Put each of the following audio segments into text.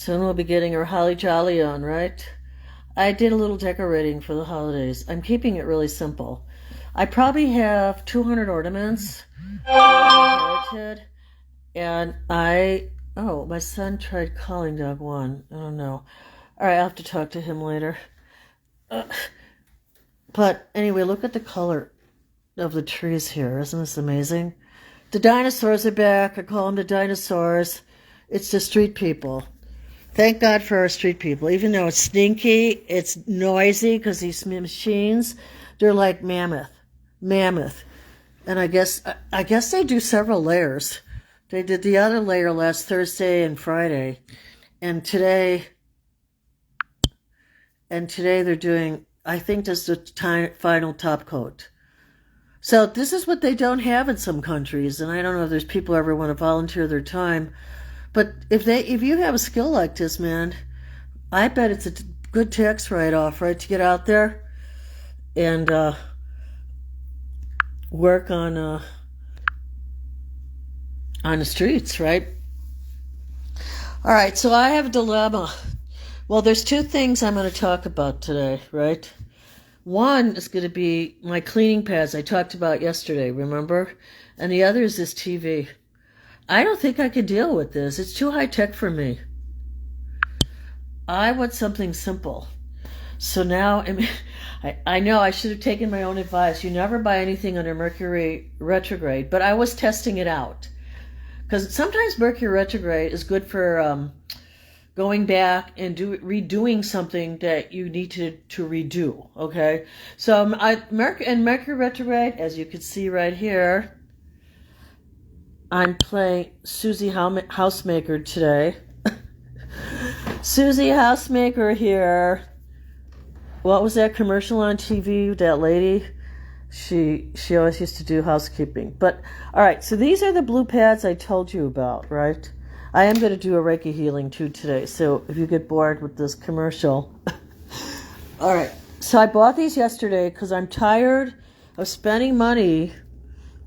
Soon we'll be getting our holly jolly on, right? I did a little decorating for the holidays. I'm keeping it really simple. I probably have 200 ornaments that I inherited, and oh, my son tried calling dog one. I don't know. All right, I'll have to talk to him later. Uh, but anyway, look at the color of the trees here. Isn't this amazing? The dinosaurs are back. I call them the dinosaurs. It's the street people. Thank God for our street people. Even though it's stinky, it's noisy because these machines, they're like mammoth. And I guess they do several layers. They did the other layer last Thursday and Friday, and today they're doing. I think this is the final top coat. So this is what they don't have in some countries, and I don't know if there's people who ever want to volunteer their time. But if you have a skill like this, man, I bet it's a good tax write-off, right, to get out there and work on the streets, right? All right, so I have a dilemma. Well, there's two things I'm going to talk about today, right? One is going to be my cleaning pads I talked about yesterday, remember? And the other is this TV. I don't think I can deal with this. It's too high tech for me. I want something simple. So now, I know I should have taken my own advice. You never buy anything under Mercury retrograde, but I was testing it out. Because sometimes Mercury retrograde is good for going back and redoing something that you need to redo, okay? So Mercury retrograde, as you can see right here, I'm playing Susie Housemaker today. Susie Housemaker here. What was that commercial on TV? That lady? She always used to do housekeeping. But, all right, so these are the blue pads I told you about, right? I am going to do a Reiki healing, too, today. So if you get bored with this commercial. All right, so I bought these yesterday because I'm tired of spending money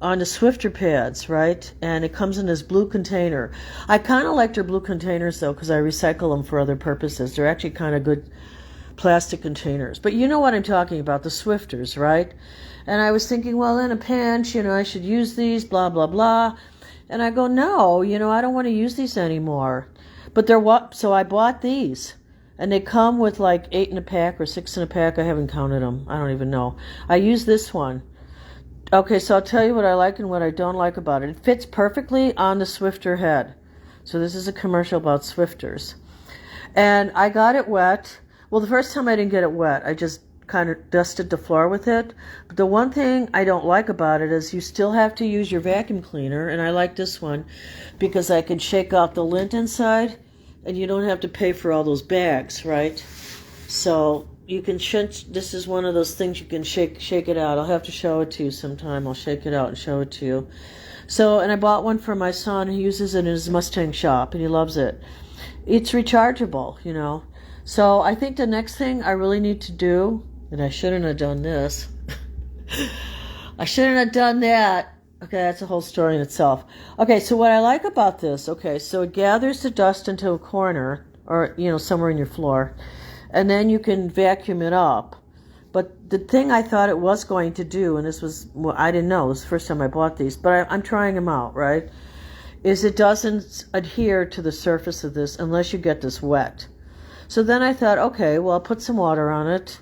on the Swiffer pads, right? And it comes in this blue container. I kind of like their blue containers, though, because I recycle them for other purposes. They're actually kind of good plastic containers. But you know what I'm talking about, the Swifters, right? And I was thinking, well, in a pinch, I should use these, blah, blah, blah. And I go, no, I don't want to use these anymore. But so I bought these. And they come with like 8 in a pack or 6 in a pack. I haven't counted them. I don't even know. I use this one. Okay, so I'll tell you what I like and what I don't like about it. It fits perfectly on the Swiffer head. So this is a commercial about Swifters. And I got it wet. Well, the first time I didn't get it wet. I just kind of dusted the floor with it. But the one thing I don't like about it is you still have to use your vacuum cleaner. And I like this one because I can shake out the lint inside. And you don't have to pay for all those bags, right? So you can this is one of those things you can shake it out. I'll have to show it to you sometime. I'll shake it out and show it to you. So, and I bought one for my son. He uses it in his Mustang shop, and he loves it. It's rechargeable, So I think the next thing I really need to do, and I shouldn't have done this. I shouldn't have done that. Okay, that's a whole story in itself. Okay, so what I like about this, so it gathers the dust into a corner, or, somewhere in your floor. And then you can vacuum it up. But the thing I thought it was going to do, and this was, I didn't know, it was the first time I bought these, but I'm trying them out, right? Is it doesn't adhere to the surface of this unless you get this wet. So then I thought, okay, well, I'll put some water on it.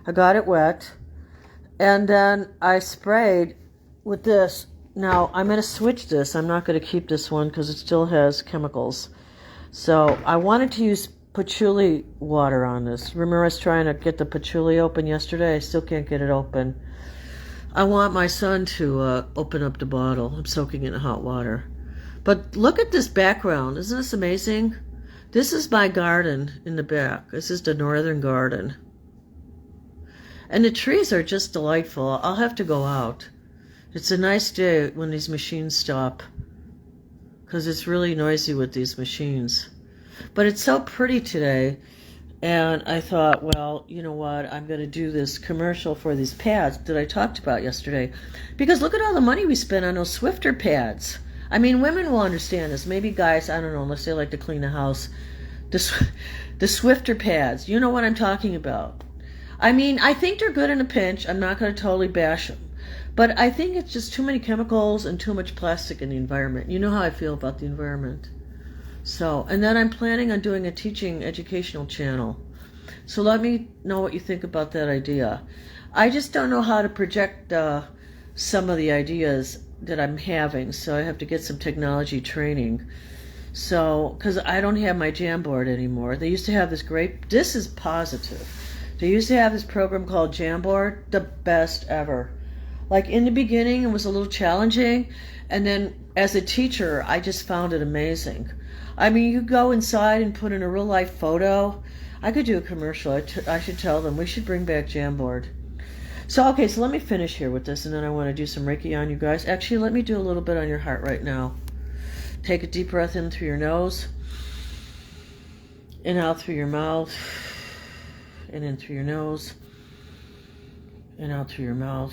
I got it wet. And then I sprayed with this. Now, I'm going to switch this. I'm not going to keep this one because it still has chemicals. So I wanted to use patchouli water on this. Remember I was trying to get the patchouli open yesterday? I still can't get it open. I want my son to open up the bottle. I'm soaking it in hot water. But look at this background. Isn't this amazing? This is my garden in the back. This is the northern garden. And the trees are just delightful. I'll have to go out. It's a nice day when these machines stop, because it's really noisy with these machines. But it's so pretty today, and I thought, well, you know what, I'm going to do this commercial for these pads that I talked about yesterday. Because look at all the money we spent on those Swiffer pads. I mean, women will understand this. Maybe guys, I don't know, unless they like to clean the house, the Swifter pads. You know what I'm talking about. I mean, I think they're good in a pinch. I'm not going to totally bash them. But I think it's just too many chemicals and too much plastic in the environment. You know how I feel about the environment. So, and then I'm planning on doing a teaching educational channel. So let me know what you think about that idea. I just don't know how to project some of the ideas that I'm having, so I have to get some technology training. So, because I don't have my Jamboard anymore. They used to have this is positive. They used to have this program called Jamboard, the best ever. Like in the beginning, it was a little challenging, and then as a teacher, I just found it amazing. I mean, you go inside and put in a real life photo. I could do a commercial. I should tell them we should bring back Jamboard. So, okay, so let me finish here with this, and then I want to do some Reiki on you guys. Actually, let me do a little bit on your heart right now. Take a deep breath in through your nose, and out through your mouth, and in through your nose, and out through your mouth.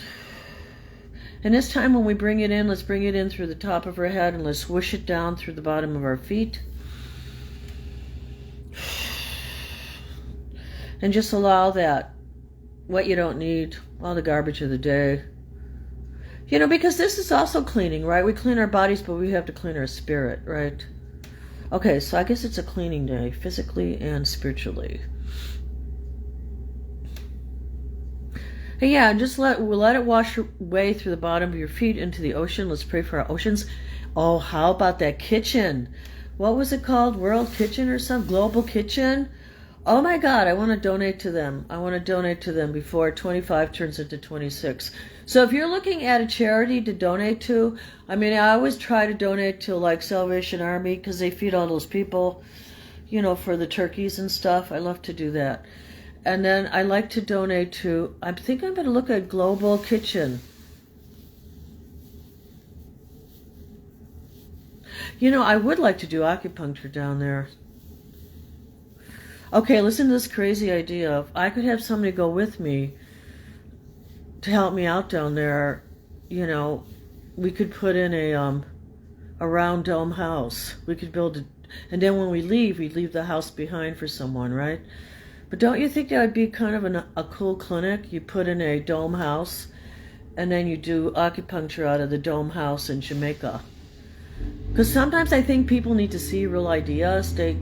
And this time when we bring it in, let's bring it in through the top of our head, and let's swoosh it down through the bottom of our feet. And just allow that, what you don't need, all the garbage of the day. You know, because this is also cleaning, right? We clean our bodies, but we have to clean our spirit, right? Okay, so I guess it's a cleaning day, physically and spiritually. Hey, yeah, and just let it wash away through the bottom of your feet into the ocean. Let's pray for our oceans. Oh, how about that kitchen? What was it called? World Kitchen or something? Global Kitchen? Oh my God, I want to donate to them. I want to donate to them before 25 turns into 26. So if you're looking at a charity to donate to, I mean, I always try to donate to like Salvation Army because they feed all those people, you know, for the turkeys and stuff. I love to do that. And then I like to donate to, I think I'm going to look at Global Kitchen. You know, I would like to do acupuncture down there. Okay, listen to this crazy idea. If I could have somebody go with me to help me out down there, you know, we could put in a round dome house. We could build it, and then when we leave, we'd leave the house behind for someone, right? But don't you think that would be kind of a cool clinic? You put in a dome house, and then you do acupuncture out of the dome house in Jamaica. Because sometimes I think people need to see real ideas. They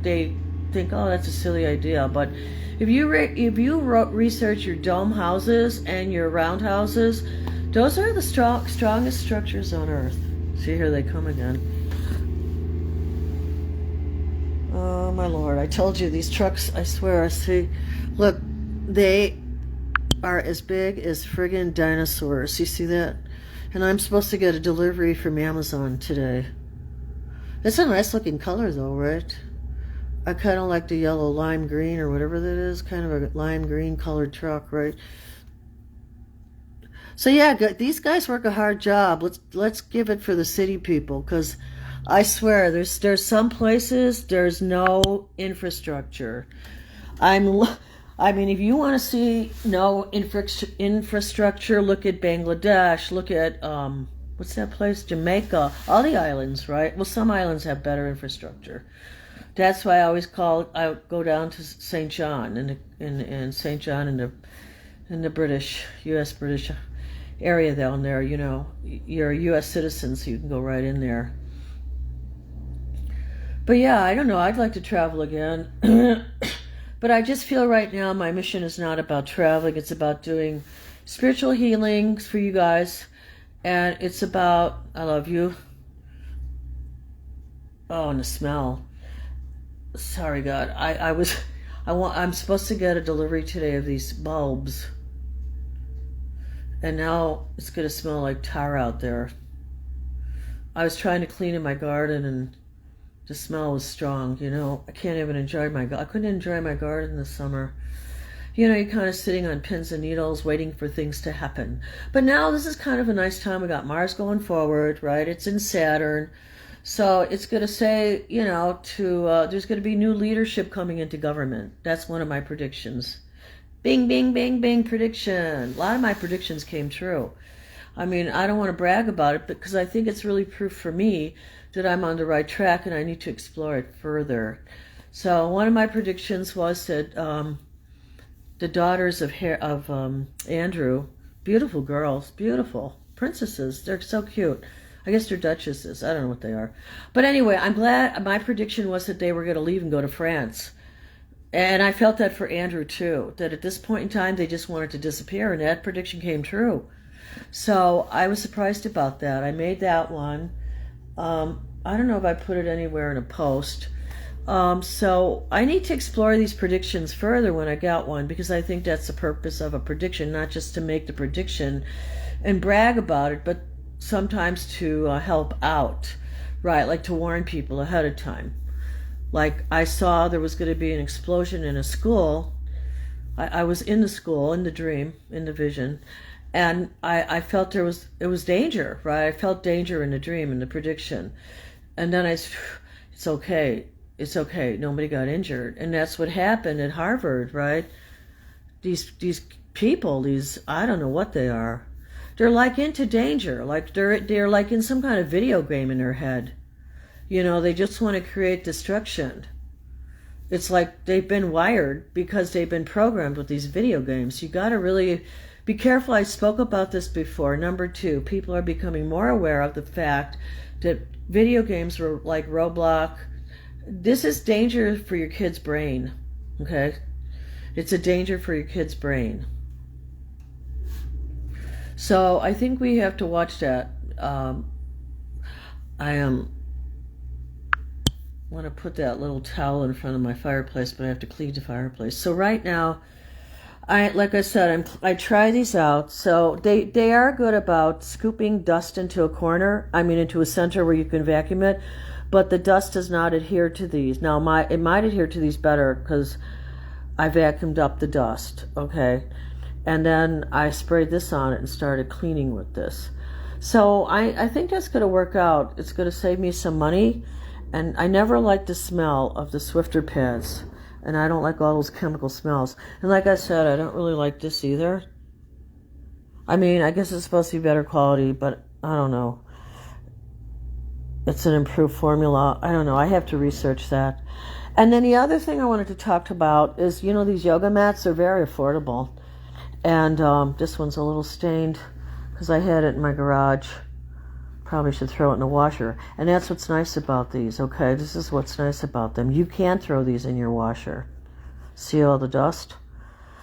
think, oh, that's a silly idea. But if you research your dome houses and your round houses, those are the strongest structures on Earth. See, here they come again. Oh, my Lord. I told you, these trucks, I swear, see, look, they are as big as friggin' dinosaurs. You see that? And I'm supposed to get a delivery from Amazon today. It's a nice looking color, though, right? I kind of like the yellow lime green or whatever that is, kind of a lime green colored truck, right? So yeah, these guys work a hard job. Let's give it for the city people, because I swear there's some places there's no infrastructure. I mean, if you want to see no infrastructure, look at Bangladesh. Look at what's that place? Jamaica. All the islands, right? Well, some islands have better infrastructure. That's why I go down to St. John in St. John in the U.S. British area down there. You know, you're a U.S. citizen, so you can go right in there. But yeah, I don't know. I'd like to travel again. But I just feel right now my mission is not about traveling. It's about doing spiritual healings for you guys. And it's about, I love you. Oh, and the smell. Sorry, God. I'm supposed to get a delivery today of these bulbs. And now it's going to smell like tar out there. I was trying to clean in my garden and the smell was strong, you know. I can't even enjoy I couldn't enjoy my garden this summer. You know, you're kind of sitting on pins and needles waiting for things to happen. But now this is kind of a nice time. We got Mars going forward, right? It's in Saturn. So it's going to say, you know, there's going to be new leadership coming into government. That's one of my predictions. Bing, bing, bing, bing, prediction. A lot of my predictions came true. I mean, I don't want to brag about it because I think it's really proof for me that I'm on the right track and I need to explore it further. So one of my predictions was that the daughters of Andrew, beautiful girls, beautiful princesses. They're so cute. I guess they're duchesses. I don't know what they are. But anyway, I'm glad. My prediction was that they were going to leave and go to France. And I felt that for Andrew too, that at this point in time they just wanted to disappear, and that prediction came true. So I was surprised about that. I made that one. I don't know if I put it anywhere in a post. So I need to explore these predictions further when I got one, because I think that's the purpose of a prediction, not just to make the prediction and brag about it, but sometimes to help out, right? Like to warn people ahead of time. Like I saw there was going to be an explosion in a school. I was in the school, in the dream, in the vision, and I felt it was danger, right? I felt danger in the dream, in the prediction. And then it's okay. It's okay. Nobody got injured. And that's what happened at Harvard, right? These people, these, I don't know what they are. They're like into danger. Like they're like in some kind of video game in their head. You know, they just want to create destruction. It's like they've been wired because they've been programmed with these video games. You got to really be careful. I spoke about this before. Number two, people are becoming more aware of the fact that video games were like Roblox. This is danger for your kid's brain. Okay? It's a danger for your kid's brain. So I think we have to watch that. I want to put that little towel in front of my fireplace, but I have to clean the fireplace. So right now, like I said, I try these out. So they are good about scooping dust into a corner. I mean, into a center where you can vacuum it, but the dust does not adhere to these. Now, it might adhere to these better because I vacuumed up the dust. Okay, and then I sprayed this on it and started cleaning with this. So I think that's going to work out. It's going to save me some money. And I never liked the smell of the Swiffer pads. And I don't like all those chemical smells. And like I said, I don't really like this either. I mean, I guess it's supposed to be better quality, but I don't know. It's an improved formula. I don't know. I have to research that. And then the other thing I wanted to talk about is, you know, these yoga mats are very affordable. And this one's a little stained because I had it in my garage. Probably should throw it in the washer. And that's what's nice about these, okay? This is what's nice about them. You can throw these in your washer. See all the dust?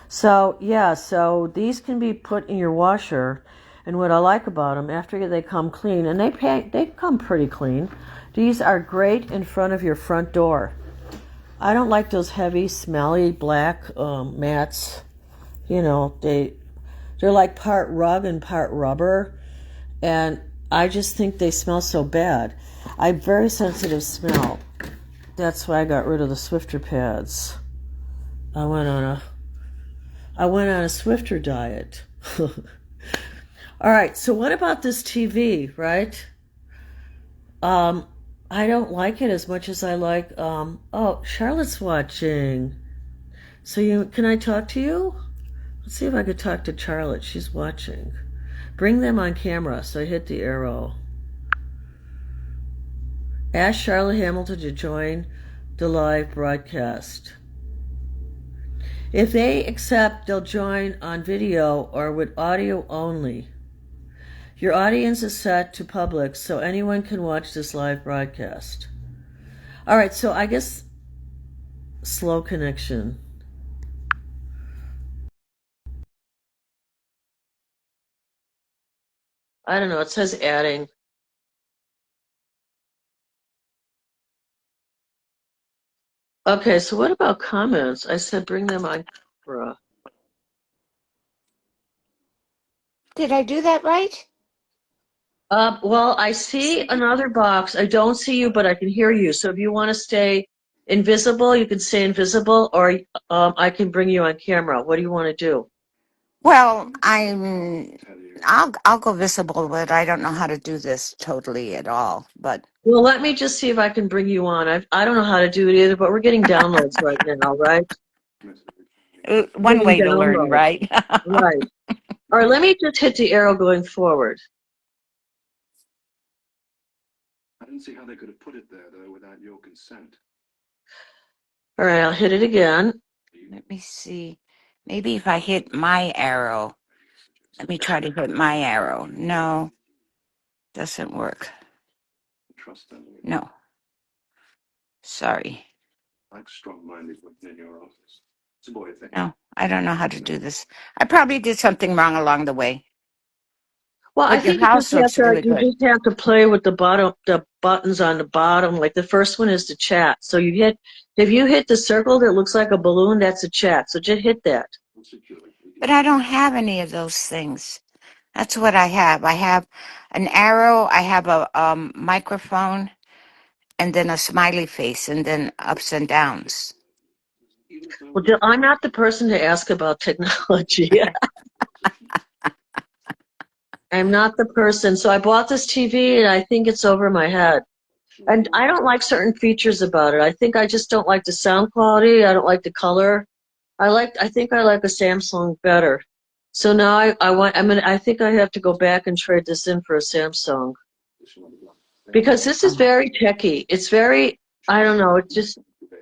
So, yeah, so these can be put in your washer. And what I like about them, after they come clean, and they come pretty clean, these are great in front of your front door. I don't like those heavy, smelly, black mats. You know, they're like part rug and part rubber. And I just think they smell so bad. I have very sensitive smell. That's why I got rid of the Swiffer pads. I went on a Swiffer diet. All right, so what about this TV, right? I don't like it as much as I like oh, Charlotte's watching. So can I talk to you? Let's see if I could talk to Charlotte. She's watching. Bring them on camera, so I hit the arrow. Ask Charlotte Hamilton to join the live broadcast. If they accept, they'll join on video or with audio only. Your audience is set to public, so anyone can watch this live broadcast. All right, so I guess slow connection. I don't know, it says adding. Okay, so what about comments? I said bring them on camera. Did I do that right? Well, I see another box. I don't see you, but I can hear you. So if you want to stay invisible, you can stay invisible, or I can bring you on camera. What do you want to do? Well, I'll go visible, but I don't know how to do this totally at all. But Well, let me just see if I can bring you on. I don't know how to do it either, but we're getting downloads right now, right? one Getting way to learn, downloads. right? Right. All right, let me just hit the arrow going forward. I didn't see how they could have put it there, though, without your consent. All right, I'll hit it again. Let me see. Maybe if I hit my arrow. Let me try to hit my arrow. No, doesn't work. No, sorry. No, I don't know how to do this. I probably did something wrong along the way. Well, I But your think you just house have looks to really you good. just have to play with the buttons on the bottom. Like the first one is the chat. So you hit if you hit the circle that looks like a balloon, that's a chat. So just hit that. But I don't have any of those things. That's what I have. I have an arrow, I have a microphone, and then a smiley face, and then ups and downs. Well, I'm not the person to ask about technology. I'm not the person. So I bought this TV and I think it's over my head. And I don't like certain features about it. I think I just don't like the sound quality. I don't like the color. I think I like a Samsung better. So now I think I have to go back and trade this in for a Samsung because this is Oh. very techy. It's very, I don't know, it's just,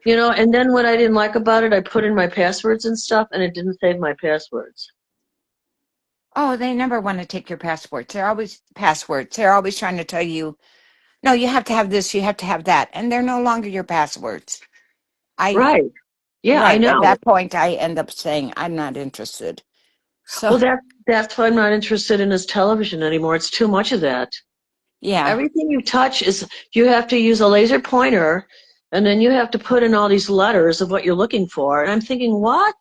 and then what I didn't like about it, I put in my passwords and stuff and it didn't save my passwords. Oh, they never want to take your passports. They're always passwords. They're always trying to tell you, no, you have to have this, you have to have that. And they're no longer your passwords. I, Right. Yeah, I right. At know. that point, I end up saying, I'm not interested. So, Well, that's why I'm not interested in this television anymore. It's too much of that. yeah, Everything you touch is you have to use a laser pointer and then you have to put in all these letters of what you're looking for. And I'm thinking, what?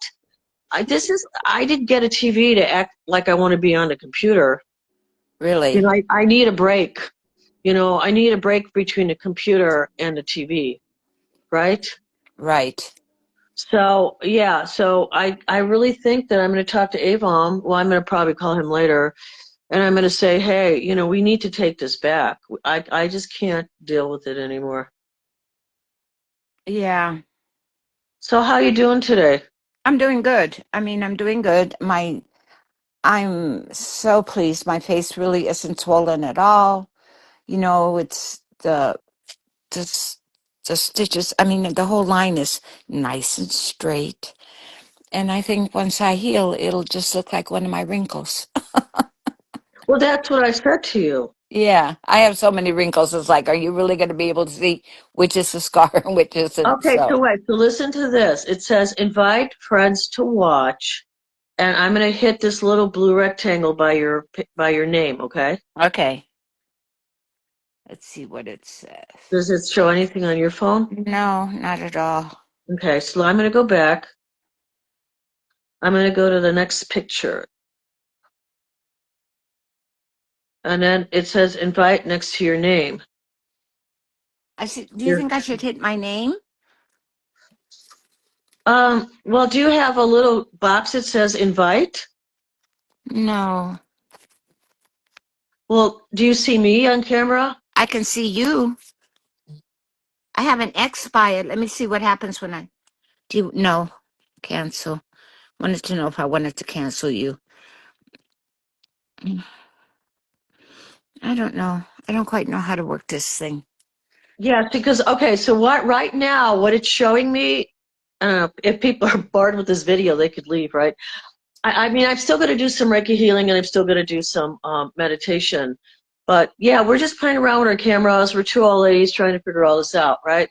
I didn't get a TV to act like I want to be on the computer. really. I need a break. I need a break between the computer and the TV, right? Right. So, yeah, so I really think that I'm going to talk to Avom. Well, I'm going to probably call him later. And I'm going to say, hey, we need to take this back. I just can't deal with it anymore. Yeah. So how you doing today? I'm doing good. I mean, I'm doing good. I'm so pleased. My face really isn't swollen at all. It's the, s- the stitches. I mean, the whole line is nice and straight. And I think once I heal, it'll just look like one of my wrinkles. Well, that's what I said to you. Yeah, I have so many wrinkles. It's like, are you really going to be able to see which is a scar and which isn't? Okay, so So, wait, so listen to this. It says invite friends to watch, and I'm going to hit this little blue rectangle by your name, okay? okay. Let's see what it says. Does it show anything on your phone? No, not at all. Okay, so I'm going to go back. I'm going to go to the next picture. And then it says invite next to your name. I see. Do you Your, think I should hit my name? well, do you have a little box that says invite? No, Well, do you see me on camera? I can see you. I have an X by it. Let me see what happens when I do. No, cancel. Wanted to know if I wanted to cancel you. I don't know. I don't quite know how to work this thing. Yeah, because okay, so right now what it's showing me, if people are bored with this video, they could leave, right? I mean, I'm still going to do some Reiki healing and I'm still going to do some meditation, but yeah, we're just playing around with our cameras. We're two old ladies trying to figure all this out, right?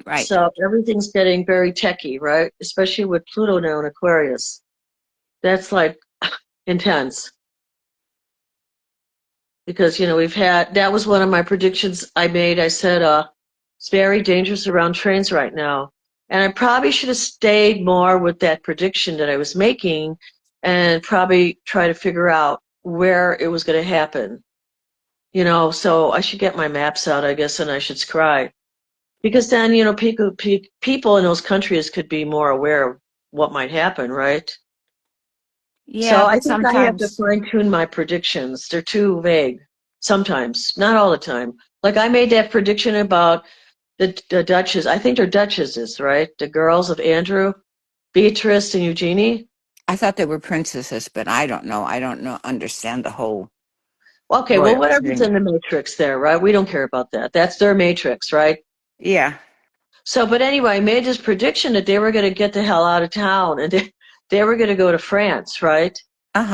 Right. So everything's getting very techy, right? Especially with Pluto now in Aquarius. That's like intense because that was one of my predictions I made. I said it's very dangerous around trains right now, and I probably should have stayed more with that prediction that I was making and probably try to figure out where it was going to happen. So I should get my maps out, I guess, and I should scry because then people in those countries could be more aware of what might happen, right? Yeah, So I but think I have to sometimes fine tune my predictions. They're too vague sometimes, not all the time. Like I made that prediction about the Duchess. I think they're Duchesses, right? The girls of Andrew, Beatrice, and Eugenie. I thought they were princesses, but I don't know. I don't know. Understand the whole Okay, well, royal whatever's thing. in the Matrix there, right? We don't care about that. That's their Matrix, right? Yeah. So, but anyway, I made this prediction that they were going to get the hell out of town and they were going to go to France, right?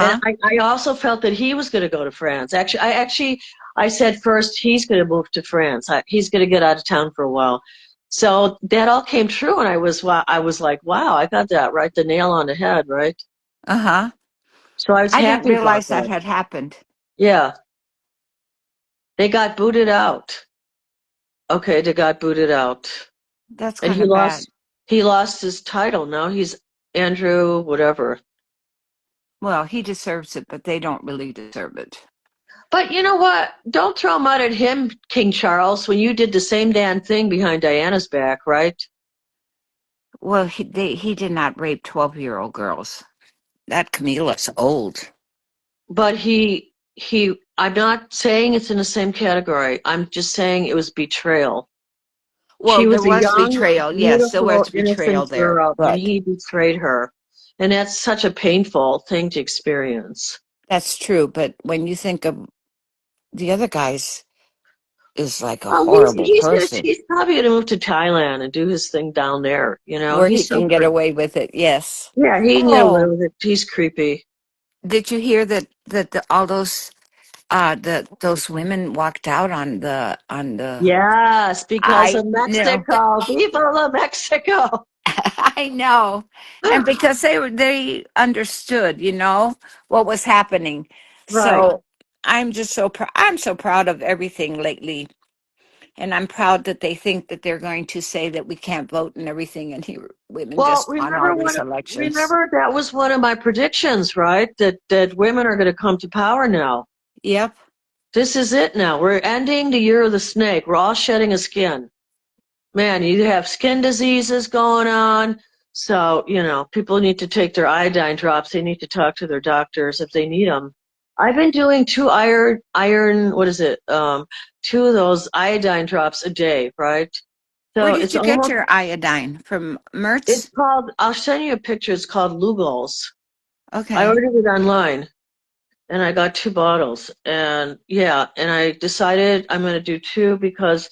And Uh-huh. I also felt that he was going to go to France. I said first he's going to move to France. He's going to get out of town for a while. So that all came true, and I was like, wow, I got that right, the nail on the head, right? Uh-huh. So I was I didn't happy about realize that that. had happened. Yeah, they got booted out. Okay, they got booted out. That's And kind of bad. he lost his title. Now he's Andrew whatever. Well, he deserves it, but they don't really deserve it. But you know what? Don't throw mud at him, King Charles, when you did the same damn thing behind Diana's back, right? Well, he did not rape 12-year-old girls. That Camila's old. But I'm not saying it's in the same category. I'm just saying it was betrayal. Well, She there was a was young, betrayal. Yes, there beautiful, was betrayal innocent there. girl, and But he betrayed her. And that's such a painful thing to experience. that's true. But when you think of the other guys is like a Oh, horrible person he's probably gonna move to Thailand and do his thing down there. You know, where he he's so can get creepy. away with it. Yes. Yeah, he can get away Oh, with it. He's creepy. did you hear that all those women walked out on the Yes, because I of know. Mexico. Viva la Mexico. I know. And because they understood, what was happening. Right. So I'm so proud of everything lately. And I'm proud that they think that they're going to say that we can't vote and everything, and here women Well, just won all these elections. remember that was one of my predictions, right? That women are going to come to power now. Yep. This is it now. We're ending the year of the snake. We're all shedding a skin. Man, you have skin diseases going on. So, people need to take their iodine drops. They need to talk to their doctors if they need them. I've been doing what is it? Two of those iodine drops a day, right? Where So did it's you get almost, your iodine from? it's Mertz? called, I'll send you a picture. It's called Lugol's. I Okay. ordered it online and I got two bottles. And yeah, and I decided I'm going to do two because,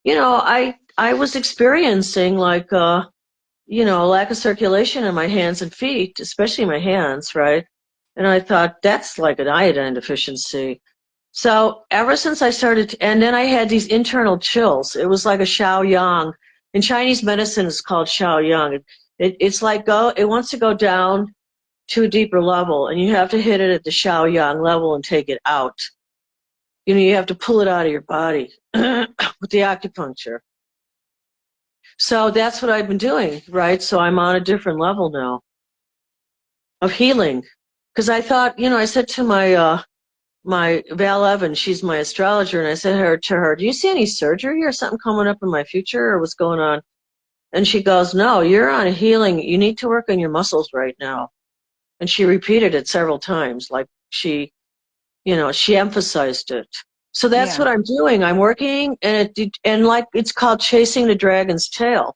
I was experiencing like, lack of circulation in my hands and feet, especially my hands, right? And I thought that's like an iodine deficiency. So ever since I started, and then I had these internal chills. It was like a Xiao Yang. In Chinese medicine, it's called Xiao Yang. It's like it wants to go down to a deeper level, and you have to hit it at the Xiao Yang level and take it out. You have to pull it out of your body with the acupuncture. So that's what I've been doing, right? So I'm on a different level now of healing. Because I thought, I said to my Val Evans, she's my astrologer, and I said to her, do you see any surgery or something coming up in my future or what's going on? And she goes, no, you're on a healing. You need to work on your muscles right now. And she repeated it several times, like she emphasized it. So that's Yeah. what I'm doing. I'm working, and like it's called chasing the dragon's tail.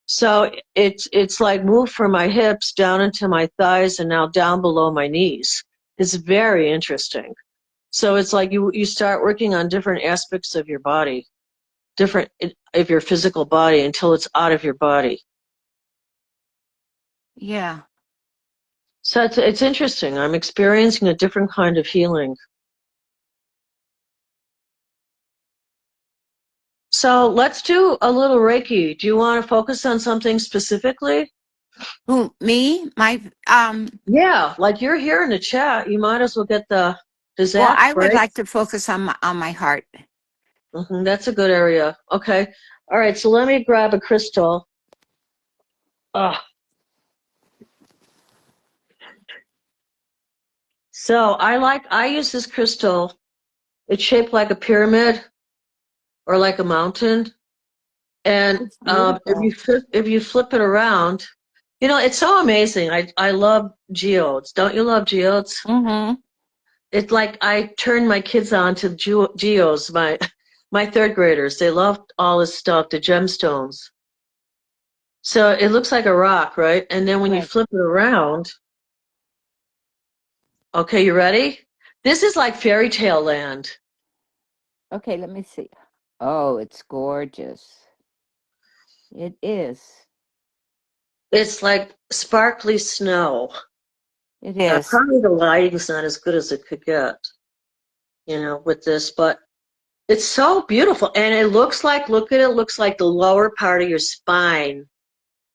So it's like moved from my hips down into my thighs and now down below my knees. It's very interesting. So it's like you start working on different aspects of your body, different of your physical body until it's out of your body. Yeah. So it's interesting. I'm experiencing a different kind of healing. So let's do a little Reiki. Do you want to focus on something specifically? Who, me? My Yeah, like you're here in the chat. You might as well get the well, zap, I would right? like to focus on my heart. That's a good area. Okay. All right. So let me grab a crystal. Ah, so I use this crystal. It's shaped like a pyramid or like a mountain. And It's beautiful. if you flip it around, it's so amazing. I love geodes. Don't you love geodes? Mm-hmm. It's like I turned my kids on to geodes. My third graders, they loved all this stuff, the gemstones. So it looks like a rock, right? And then when you Right. flip it around, okay, you ready? This is like fairy tale land. Okay, let me see. Oh, it's gorgeous. It is. It's like sparkly snow. It is. Probably the lighting's not as good as it could get, with this, but it's so beautiful. And it looks like, look at it, looks like the lower part of your spine,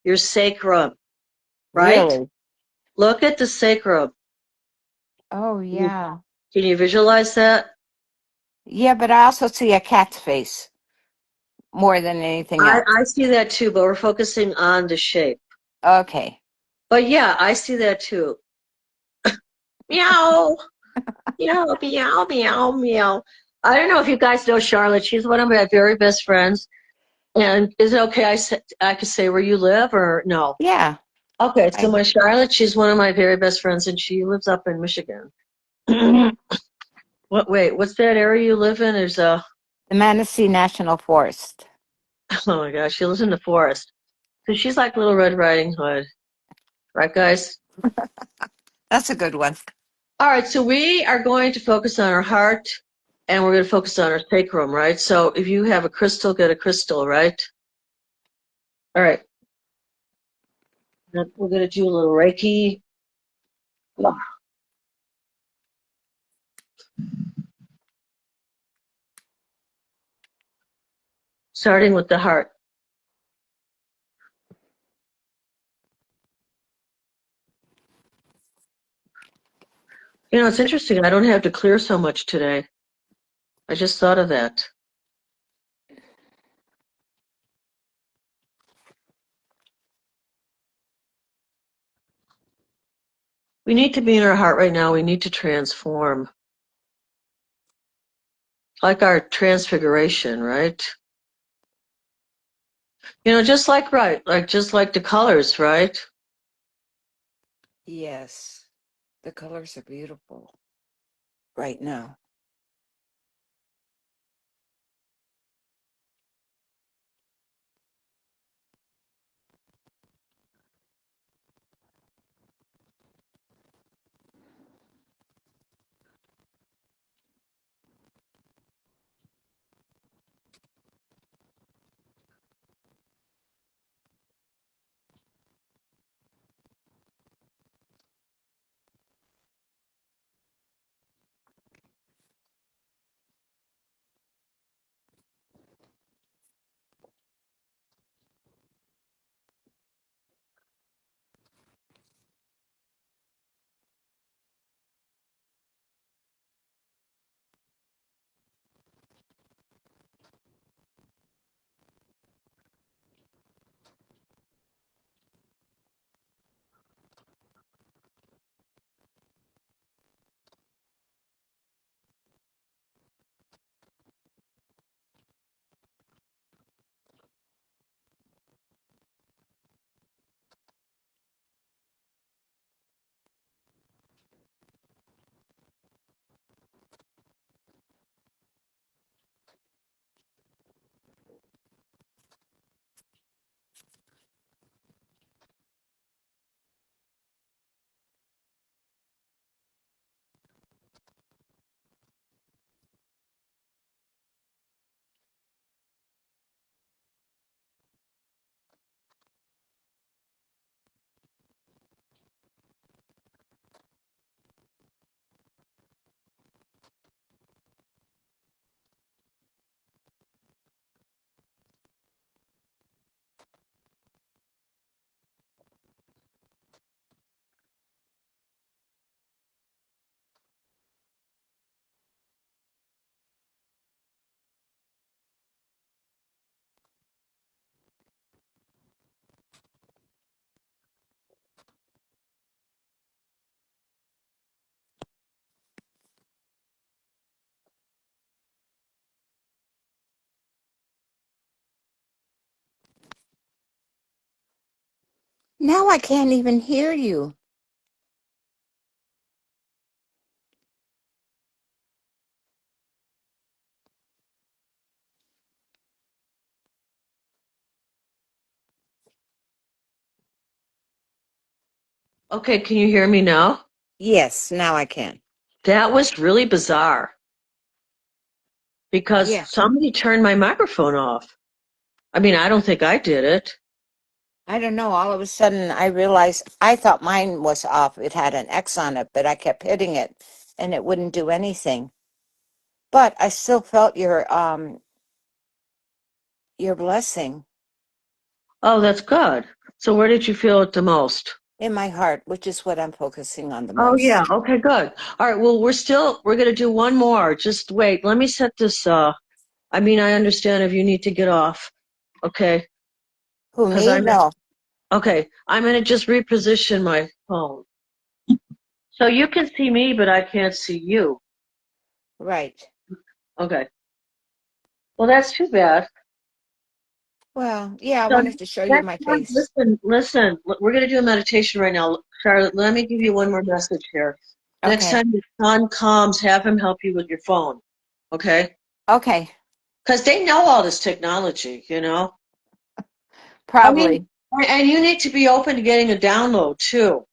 your sacrum, right? Really. Look at the sacrum. Oh, Can you, yeah. can you visualize that? Yeah, but I also see a cat's face more than anything I, else. I see that too, but we're focusing on the shape. Okay. But yeah, I see that too. Meow, meow, meow, meow, meow. I don't know if you guys know Charlotte. She's one of my very best friends. And is it okay I could say where you live or no? Yeah. Okay, so I, my Charlotte, she's one of my very best friends, and she lives up in Michigan. What's that area you live in? There's a, the Manistee National Forest. oh my gosh, she lives in the forest. So she's like Little Red Riding Hood, right, guys? That's a good one. All right, so we are going to focus on our heart, and we're going to focus on our sacrum, right? So if you have a crystal, get a crystal, right? All right, we're going to do a little Reiki. Starting with the heart. It's interesting. I don't have to clear so much today. I just thought of that. We need to be in our heart right now. We need to transform. Like our transfiguration, right? Just like, right, just like the colors, right? Yes. The colors are beautiful right now. Now I can't even hear you. Okay, can you hear me now? Yes, now I can. That was really bizarre because Yeah. somebody turned my microphone off. I mean, I don't think I did it. I don't know. All of a sudden, I realized I thought mine was off. It had an X on it, but I kept hitting it and it wouldn't do anything. But I still felt your blessing Oh, that's good. So where did you feel it the most? in my heart, which is what I'm focusing on the Oh yeah. most. Okay, good. All right. Well, we're gonna do one more. Just wait. Let me set this. I mean, I understand if you need to get off. Okay. Who, Because me? I'm No. okay. I'm gonna just reposition my phone so you can see me, but I can't see you. Right. Okay. Well, that's too bad. Well, yeah, I So wanted to show you next my time, face. listen. We're gonna do a meditation right now. Charlotte, let me give you one more message here. Next Okay. time your son comes, have him help you with your phone. Okay? Okay. Because they know all this technology, you know? I mean, Probably. and you need to be open to getting a download too.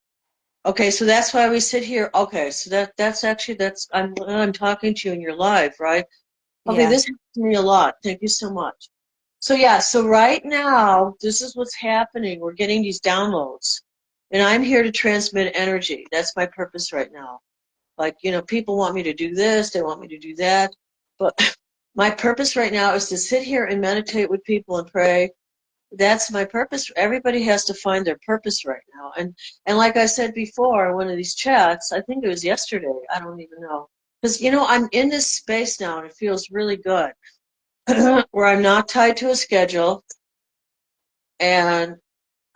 Okay, so that's why we sit here. Okay, so that's actually that's I'm talking to you in your live, right? Okay, Yeah. this helps me a lot. Thank you so much. So yeah, so right now, this is what's happening. We're getting these downloads. And I'm here to transmit energy. That's my purpose right now. Like, people want me to do this, they want me to do that. But my purpose right now is to sit here and meditate with people and pray. That's my purpose. Everybody has to find their purpose right now. And like I said before in one of these chats, I think it was yesterday, I don't even know. Because I'm in this space now and it feels really good. Where I'm not tied to a schedule, and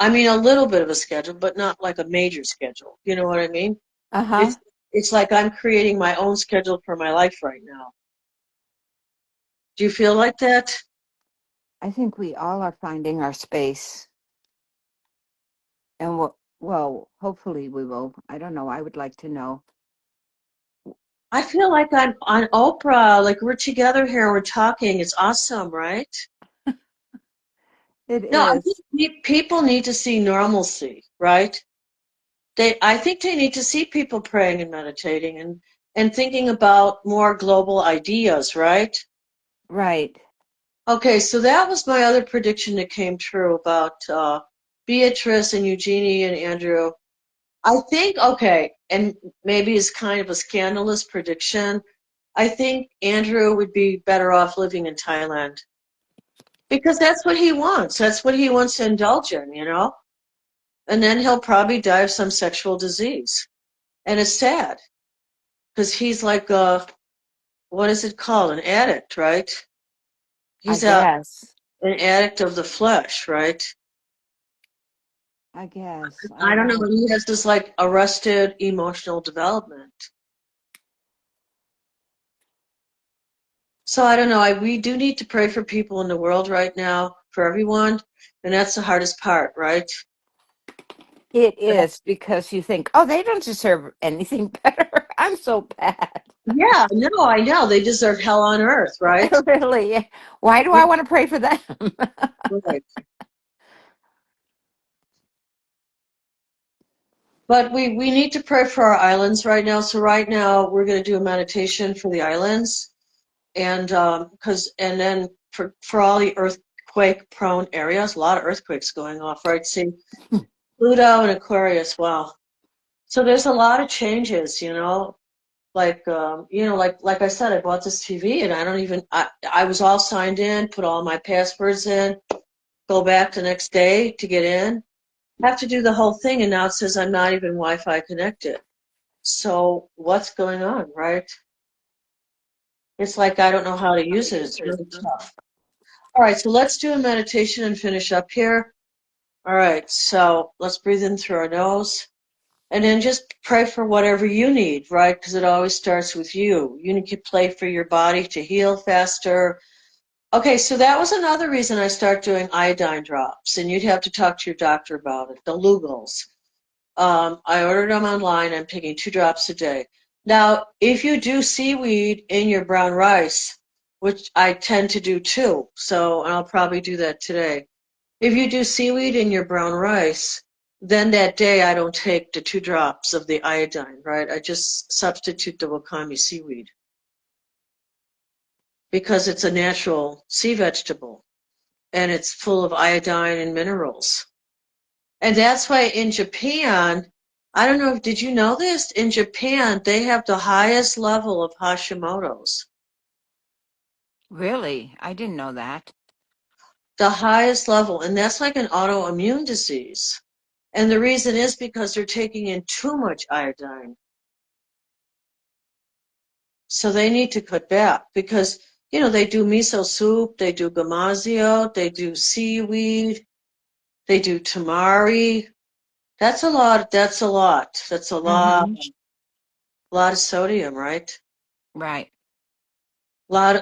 I mean a little bit of a schedule, but not like a major schedule. You know what I mean? Uh-huh. It's like I'm creating my own schedule for my life right now. Do you feel like that? I think we all are finding our space. And well, hopefully we will. I don't know. I would like to know. I feel like I'm on Oprah, like we're together here, we're talking. It's awesome, right? It No, I is. think people need to see normalcy, right? I think they need to see people praying and meditating and thinking about more global ideas, right? Right. Okay, so that was my other prediction that came true about Beatrice and Eugenie and Andrew. I think, okay, and maybe it's kind of a scandalous prediction. I think Andrew would be better off living in Thailand because that's what he wants. That's what he wants to indulge in. And then he'll probably die of some sexual disease. And it's sad because he's like what is it called? An addict, right? I He's guess. an addict of the flesh, right? I guess. I I don't don't know. know. He has this like arrested emotional development. So I don't know. We do need to pray for people in the world right now, for everyone, and that's the hardest part, right? It is because you think, oh, they don't deserve anything better. I'm so bad. Yeah, no, I know. They deserve hell on earth, right? Really. Why do I want to pray for them? Right. But we need to pray for our islands right now. So right now we're going to do a meditation for the islands, and and then for all the earthquake prone areas, a lot of earthquakes going off, right? See, Pluto and Aquarius. Wow. So there's a lot of changes. Like I said, I bought this TV and I don't even I was all signed in, put all my passwords in, go back the next day to get in. Have to do the whole thing and now it says I'm not even Wi-Fi connected. So what's going on, right? It's like I don't know how to use it. It's really tough. All right, so let's do a meditation and finish up here. All right, so let's breathe in through our nose. And then just pray for whatever you need, right? Because it always starts with you. You need to pray for your body to heal faster. Okay, so that was another reason I start doing iodine drops, and you'd have to talk to your doctor about it. The Lugol's. I ordered them online. I'm taking 2 drops a day. Now, if you do seaweed in your brown rice, which I tend to do too, so I'll probably do that today. If you do seaweed in your brown rice, then that day I don't take the 2 drops of the iodine, right? I just substitute the wakame seaweed because it's a natural sea vegetable. and it's full of iodine and minerals. And that's why in Japan, I don't know, did you know this? In Japan, they have the highest level of Hashimoto's. Really? I didn't know that. The highest level, and that's like an autoimmune disease. And the reason is because they're taking in too much iodine. So they need to cut back because, they do miso soup, they do gamazio, they do seaweed, they do tamari. That's a lot. That's a lot. That's Mm-hmm. a lot of sodium, right? Right. Lot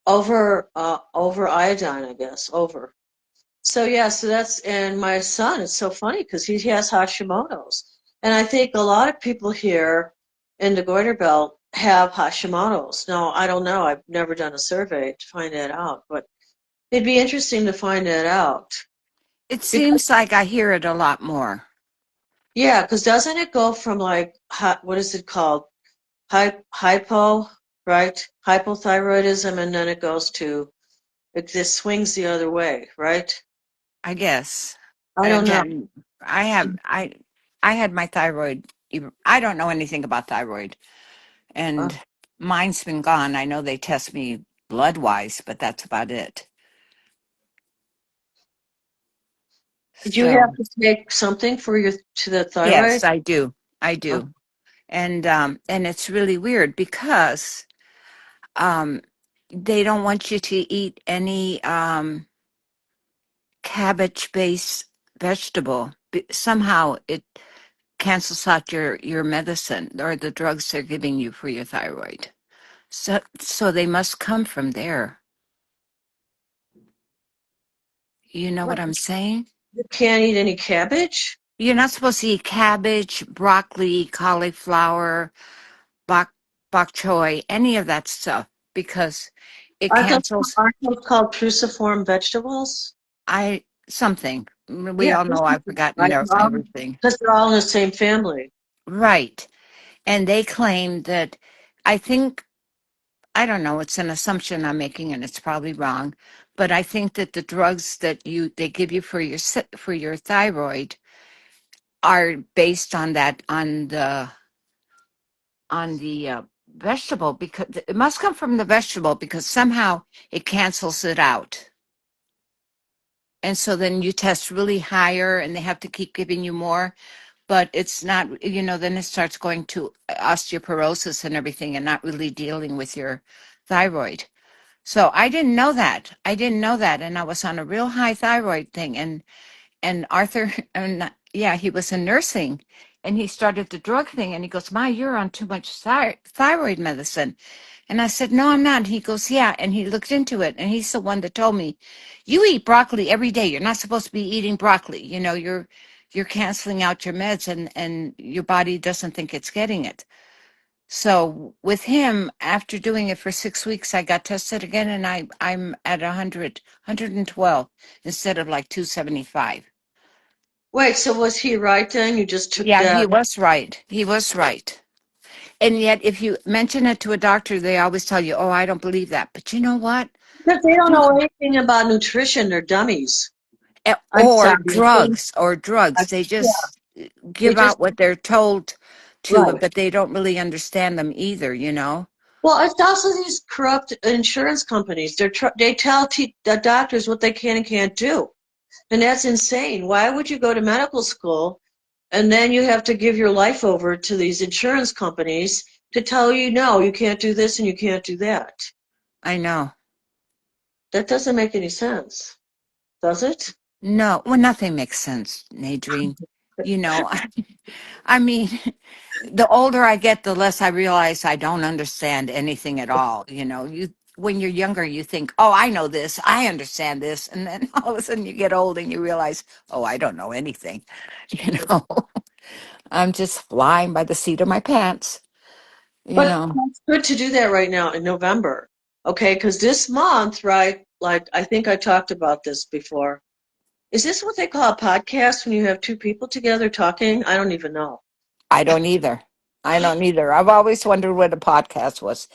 over iodine, I guess, over. So yeah, so that's, and my son, it's so funny because he has Hashimoto's. And I think a lot of people here in the Goiter Belt have Hashimoto's. Now, I don't know. I've never done a survey to find that out, but it'd be interesting to find that out. It Because, seems like I hear it a lot more. yeah, because doesn't it go from like, what is it called? Hypo, right? Hypothyroidism, and then it goes to, it just swings the other way, right? I guess. I don't know. Again, I have I had my thyroid. I don't know anything about thyroid, Uh, and mine's been gone. I know they test me blood wise, but that's about it. Did you So have to take something for your to the yes, thyroid? I do. I Uh, do. And it's really weird because um they don't want you to eat any cabbage based vegetable. Somehow it cancels out your medicine or the drugs they're giving you for your thyroid. So they must come from there. You know what? what I'm saying? You can't eat any cabbage? You're not supposed to eat cabbage, broccoli, cauliflower, bok bok choy, any of that stuff because it Aren't those, cancels. aren't those called cruciform vegetables? I something. We Yeah, all know I've cruciform, forgotten right? everything. Because they're all in the same family. Right. And they claim that I think I don't know, it's an assumption I'm making and it's probably wrong, but I think that the drugs that you they give you for for your thyroid are based on that on the vegetable because it must come from the vegetable because somehow it cancels it out. And so then you test really higher and they have to keep giving you more, but it's not, then it starts going to osteoporosis and everything and not really dealing with your thyroid. So I didn't know that. I didn't know that. And I was on a real high thyroid thing. And Arthur, and yeah, he was in nursing and he started the drug thing and he goes, "Ma, you're on too much thyroid medicine." And I said, "No, I'm not." And he goes, "Yeah." And he looked into it and he's the one that told me, "You eat broccoli every day. You're not supposed to be eating broccoli. You're canceling out your meds and your body doesn't think it's getting it." So with him, after doing it for 6 weeks, I got tested again and I'm at 112 instead of like 275. Wait, so was he right then? You just took Yeah, he that? was right. He was right. And yet, if you mention it to a doctor, they always tell you, "Oh, I don't believe that." But you know what? Because they don't know anything about nutrition. They're dummies. I'm Or sorry. drugs, I- They yeah, just they give just, out what they're told to, right. but they don't really understand them either. Well, it's also these corrupt insurance companies. They tell the doctors what they can and can't do. And that's insane. Why would you go to medical school and then you have to give your life over to these insurance companies to tell you, no, you can't do this and you can't do that? I know. That doesn't make any sense, does it? No, well, nothing makes sense, Nadrine. You know, I mean, the older I get, the less I realize I don't understand anything at all. When you're younger, you think, "Oh, I know this, I understand this," and then all of a sudden you get old and you realize, "Oh, I don't know anything." You know, I'm just flying by the seat of my pants. You But know, it's good to do that right now in November, okay? Because this month, right, like I think I talked about this before. Is this what they call a podcast when you have two people together talking? I don't even know. I don't either. I don't either. I've always wondered what a podcast was.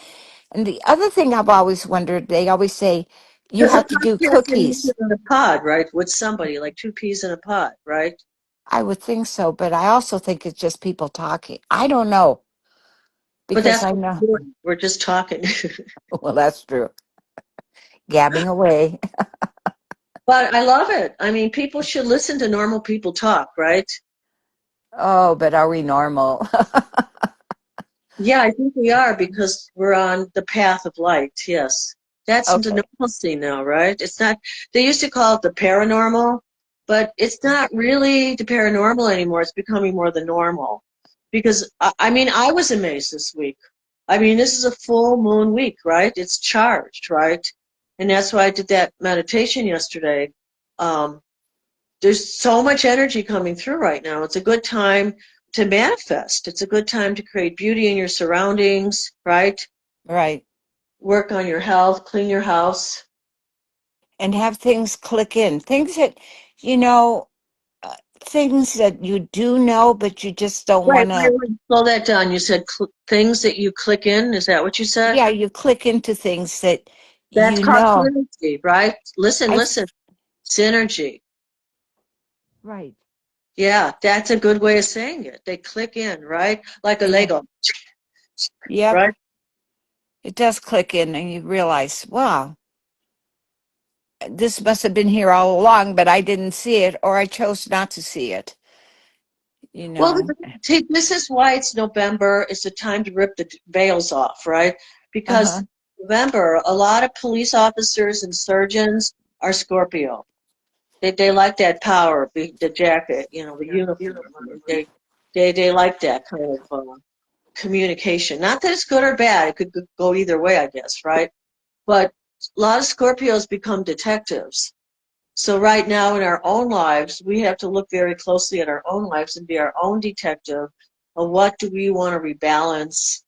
And the other thing I've always wondered, they always say, You Because a have to do podcast you cookies. in a pod, right? With somebody, like two peas in a pod, right? I would think so, but I also think it's just people talking. I don't know But because that's I what know. we're doing. We're just talking. Well, that's true. Gabbing away. But I love it. I mean, people should listen to normal people talk, right? Oh, but are we normal? Yeah, I think we are because we're on the path of light. Yes. That's the Okay. normalcy now, right? It's not, they used to call it the paranormal, but it's not really the paranormal anymore. It's becoming more the normal. Because, I mean, I was amazed this week. I mean, this is a full moon week, right? It's charged, right? And that's why I did that meditation yesterday. Um, there's so much energy coming through right now. It's a good time to manifest. It's a good time to create beauty in your surroundings, right? Right. Work on your health, clean your house. And have things click in. Things that, you know, things that you do know, but you just don't Right, want wait, to. wait, slow that down. You said things that you click in. Is that what you said? Yeah, you click into things that That's you called know. synergy, right? Listen, I, listen. Synergy. right. Yeah, that's a good way of saying it. They click in, right? Like a Yeah. Lego, Yep. right? It does click in, and you realize, wow, this must have been here all along, but I didn't see it, or I chose not to see it, you Well, know. see, this is why it's November. It's the time to rip the veils off, right? Uh huh. Because November, a lot of police officers and surgeons are Scorpio. They like that power, the jacket, the uniform. They like that kind of communication. Not that it's good or bad. It could go either way, I guess, right? But a lot of Scorpios become detectives. So right now in our own lives, we have to look very closely at our own lives and be our own detective of what do we want to rebalance,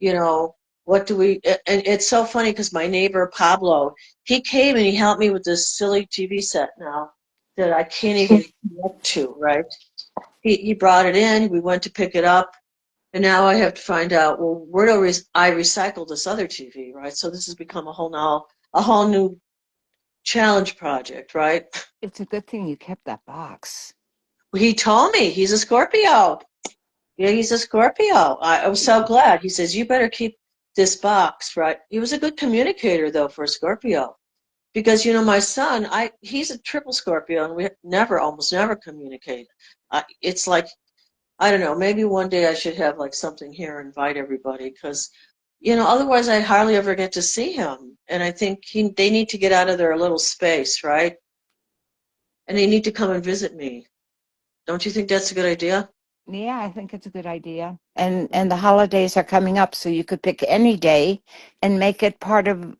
you know, what do we, and it's so funny because my neighbor Pablo, he came and he helped me with this silly TV set now that I can't even connect to, right? He brought it in, we went to pick it up, and now I have to find out, well, where do I recycle this other TV, right? So this has become a whole new challenge project, right? It's a good thing you kept that box. He told me he's a Scorpio. Yeah, he's a Scorpio. I was so glad. He says, you better keep this box, right? He was a good communicator, though, for a Scorpio. Because, my son, he's a triple Scorpio, and we almost never communicate. It's like, I don't know, maybe one day I should have like something here and invite everybody, because, otherwise I hardly ever get to see him. And I think they need to get out of their little space, right? And they need to come and visit me. Don't you think that's a good idea? Yeah, I think it's a good idea. And the holidays are coming up, so you could pick any day and make it part of,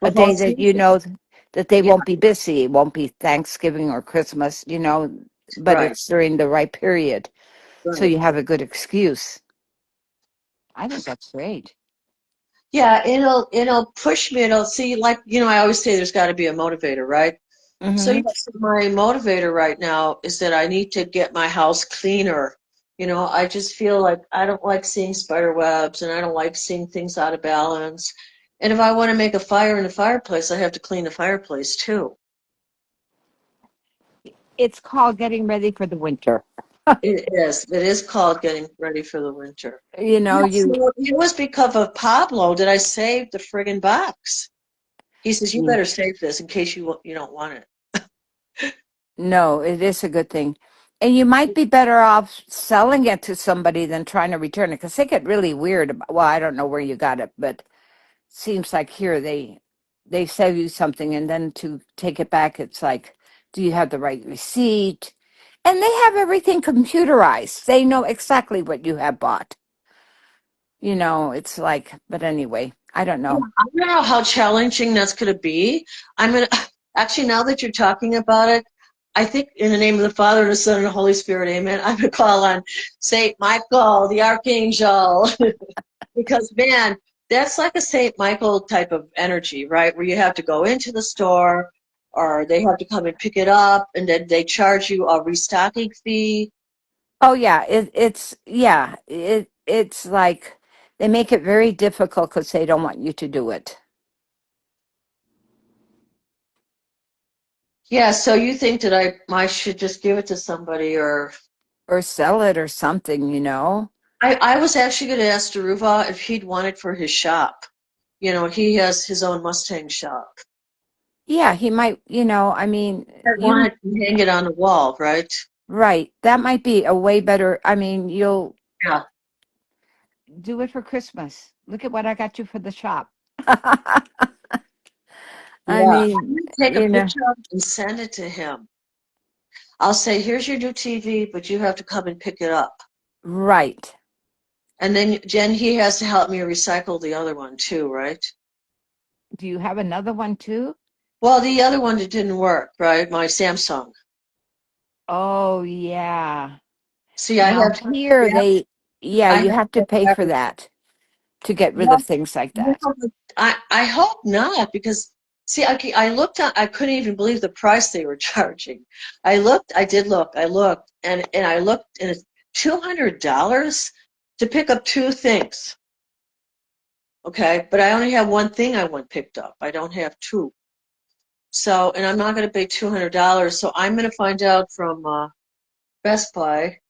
The a whole day that season. that they Yeah, won't be busy. It won't be Thanksgiving or Christmas, but right, it's during the right period. So right. you have a good excuse. I think that's great. Yeah, it'll push me. It'll see, like, I always say there's got to be a motivator, right? So Hmm. yes, my motivator right now is that I need to get my house cleaner. I just feel like I don't like seeing spider webs and I don't like seeing things out of balance. And if I want to make a fire in the fireplace, I have to clean the fireplace too. It's called getting ready for the winter. It is. It is called getting ready for the winter. You know, Yes, you, it was because of Pablo that I saved the friggin' box. He says, you mm, better save this in case you don't want it. no, it is a good thing. And you might be better off selling it to somebody than trying to return it because they get really weird. Well, I don't know where you got it, but seems like here they sell you something and then to take it back, it's like, do you have the right receipt? And they have everything computerized. They know exactly what you have bought. It's like, but anyway, I don't Yeah, know. I don't know how challenging that's going to be. I'm gonna actually, now that you're talking about it, I think in the name of the Father and the Son and the Holy Spirit, Amen. I'm gonna call on Saint Michael, the Archangel, because man, that's like a Saint Michael type of energy, right? Where you have to go into the store, or they have to come and pick it up, and then they charge you a restocking fee. Oh yeah, it's like they make it very difficult because they don't want you to do it. Yeah, so you think that I should just give it to somebody, or or sell it or something, I was actually going to ask Deruva if he'd want it for his shop. He has his own Mustang shop. Yeah, he might, I mean, I wanted to hang it on the wall, right? right. That might be a way better, I mean, you'll Yeah. do it for Christmas. Look at what I got you for the shop. I Yeah. mean, I'm going to take a picture of it and send it to him. I'll say, here's your new TV, but you have to come and pick it up. right. And then Jen, he has to help me recycle the other one too, right? Do you have another one too? Well, the other one that didn't work, right? My Samsung. Oh, yeah. See, I Now have to, here yeah, yeah, I you have have to to pay for have that to get rid well, of things like no, that. I hope not because see, I looked on, I couldn't even believe the price they were charging. I did look, I looked, and I looked, and it's $200 to pick up two things. Okay, but I only have one thing I want picked up. I don't have two. So, and I'm not going to pay $200. So I'm going to find out from Best Buy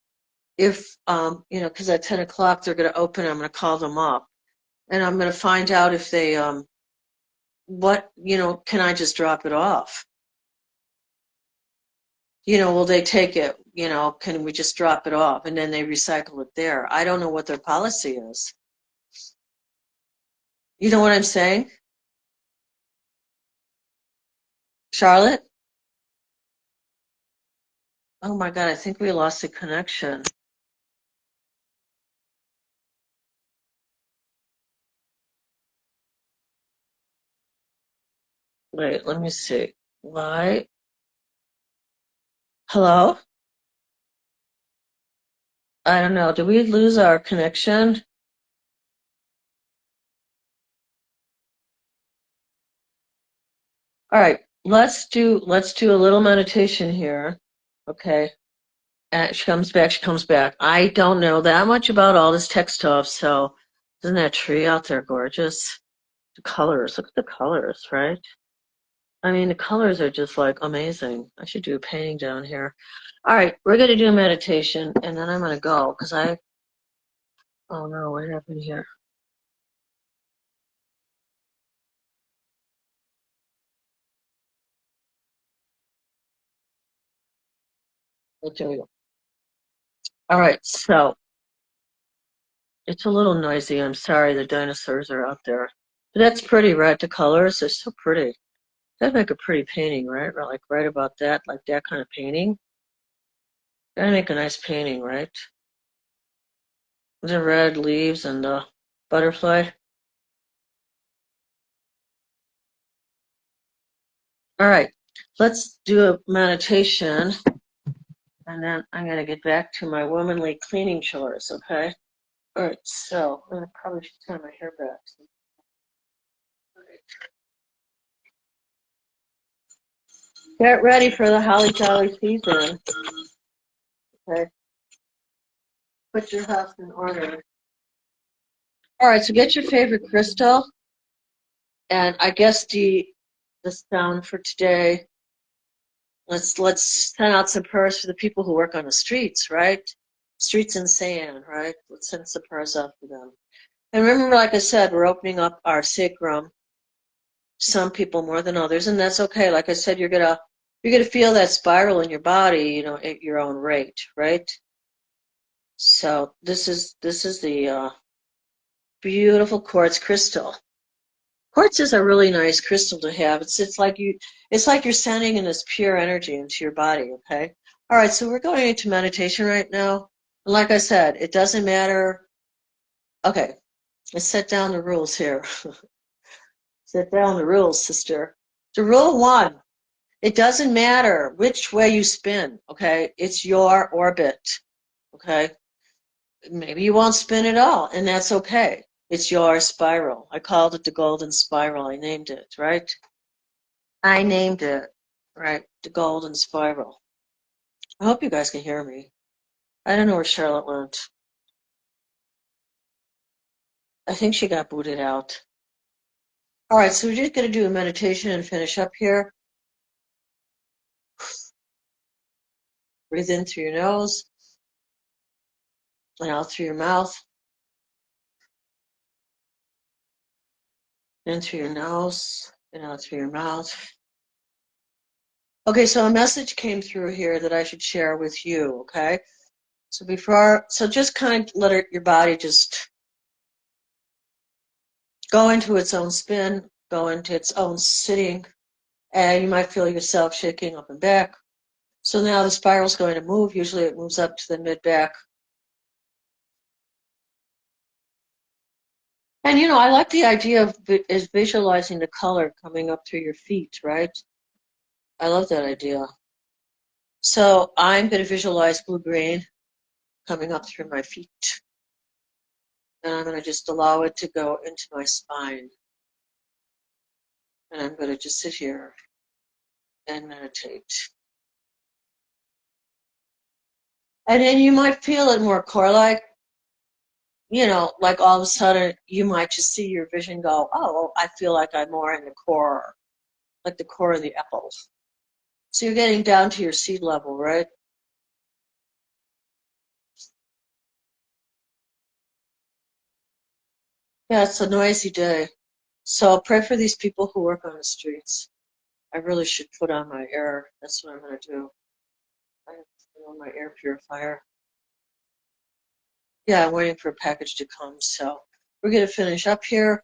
if, because at 10 o'clock they're going to open. I'm going to call them up, and I'm going to find out if they, can I just drop it off? Will they take it? Can we just drop it off and then they recycle it there? I don't know what their policy is. You know what I'm saying, Charlotte? Oh my God, I think we lost the connection. Wait, let me see. Why? Hello? I don't know. Did we lose our connection? All right, let's do a little meditation here. Okay. And she comes back, she comes back. I don't know that much about all this tech stuff, so isn't that tree out there gorgeous? The colors, look at the colors, right? I mean, the colors are just like amazing. I should do a painting down here. All right, we're gonna do a meditation and then I'm gonna go because oh no, what happened here? I'll tell you. All right, so it's a little noisy. I'm sorry, the dinosaurs are out there. But that's pretty, right? The colors are so pretty. That'd make a pretty painting, right? Or like right about that, like that kind of painting. That'd make a nice painting, right? The red leaves and the butterfly. All right, let's do a meditation, and then I'm gonna get back to my womanly cleaning chores, okay? All right, so I'm gonna probably should turn my hair back. All right. Get ready for the holly jolly season, okay? Put your house in order. All right, so get your favorite crystal, and I guess the sound for today. Let's send out some prayers for the people who work on the streets, right? Streets and sand, right? Let's send some prayers out for them. And remember, like I said, we're opening up our sacrum. Some people more than others, and that's okay. Like I said, you're gonna feel that spiral in your body, at your own rate, right? So this is the beautiful quartz crystal. Quartz is a really nice crystal to have. It's like you're sending in this pure energy into your body, okay? All right, so we're going into meditation right now. And like I said, it doesn't matter. Okay, let's set down the rules here. Set down the rules, sister. So rule one, it doesn't matter which way you spin, okay? It's your orbit, okay? Maybe you won't spin at all, and that's okay. It's your spiral. I called it the golden spiral. I named it, right? I named it, right? The golden spiral. I hope you guys can hear me. I don't know where Charlotte went. I think she got booted out. All right, so we're just going to do a meditation and finish up here. Breathe in through your nose and out through your mouth. In through your nose and out through your mouth. Okay, so a message came through here that I should share with you, okay? So just kind of let your body just go into its own spin, go into its own sitting, and you might feel yourself shaking up and back. So now the spiral's going to move. Usually it moves up to the mid-back. And I like the idea of visualizing the color coming up through your feet, right? I love that idea. So I'm going to visualize blue-green coming up through my feet. And I'm going to just allow it to go into my spine. And I'm going to just sit here and meditate. And then you might feel it more core-like, like all of a sudden you might just see your vision go, oh, I feel like I'm more in the core, like the core of the apple. So you're getting down to your seed level, right? Yeah, it's a noisy day. So pray for these people who work on the streets. I really should put on my air. That's what I'm going to do. I have to put on my air purifier. Yeah, I'm waiting for a package to come. So we're going to finish up here.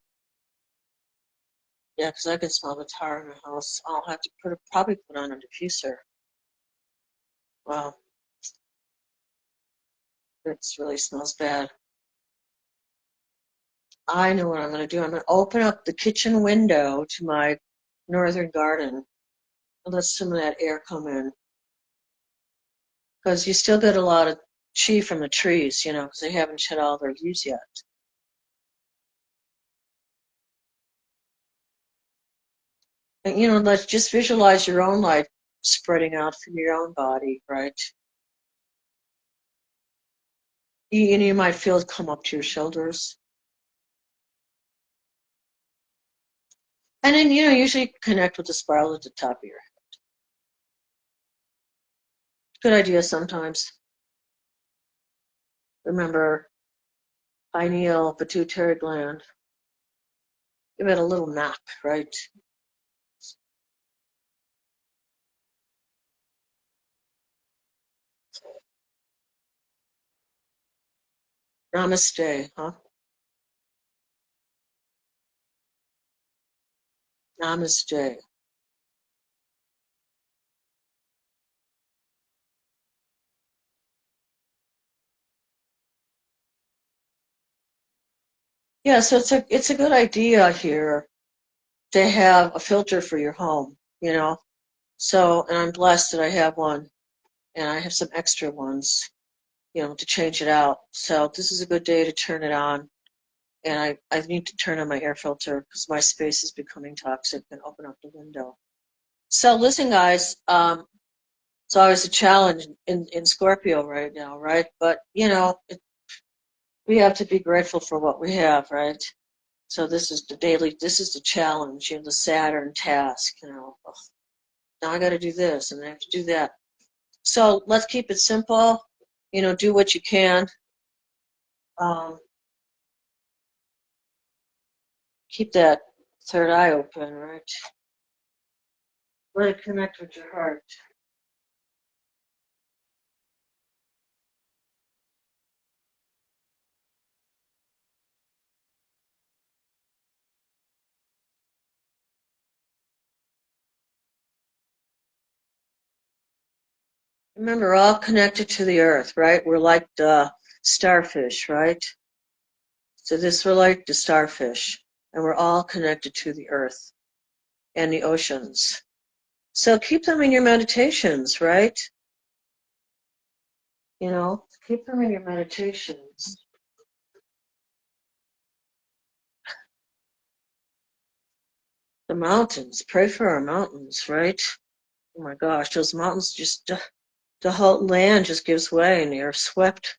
Yeah, because I can smell the tar in the house. I'll have to probably put on a diffuser. Wow, it really smells bad. I know what I'm going to do. I'm going to open up the kitchen window to my northern garden and let some of that air come in. Because you still get a lot of chi from the trees, because they haven't shed all their leaves yet. And, let's just visualize your own light spreading out from your own body, right? You might feel it come up to your shoulders. And then, usually connect with the spiral at the top of your head. Good idea sometimes. Remember, pineal, pituitary gland. Give it a little knock, right? Namaste, huh? Namaste. Yeah, so it's a good idea here to have a filter for your home. So, and I'm blessed that I have one, and I have some extra ones, to change it out. So this is a good day to turn it on, and I need to turn on my air filter because my space is becoming toxic and open up the window. So listen, guys, it's always a challenge in Scorpio right now, right? But we have to be grateful for what we have, right? So this is the challenge, the Saturn task. Ugh, now I got to do this and I have to do that. So let's keep it simple. Do what you can. Um, keep that third eye open, right? Let it connect with your heart. Remember, we're all connected to the earth, right? We're like the starfish, right? So we're like the starfish, and we're all connected to the earth and the oceans. So keep them in your meditations, right? Keep them in your meditations. The mountains, pray for our mountains, right? Oh my gosh, those mountains the whole land just gives way and they're swept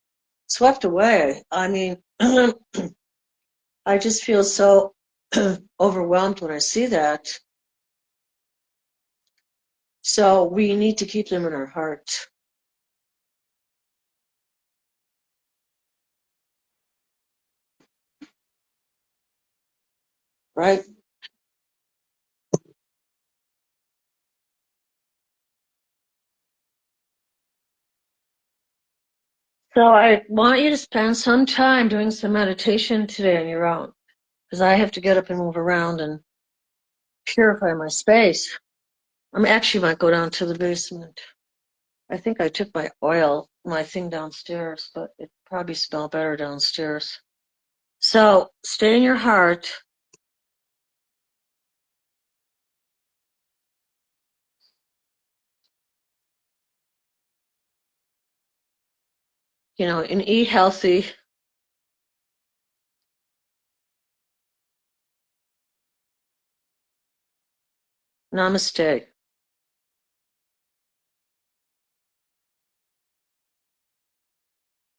away. I mean, I just feel so overwhelmed when I see that. So we need to keep them in our heart. right? So I want you to spend some time doing some meditation today on your own, because I have to get up and move around and purify my space. I'm actually might go down to the basement. I think I took my oil, my thing downstairs, but it probably smell better downstairs. So stay in your heart. And eat healthy. Namaste.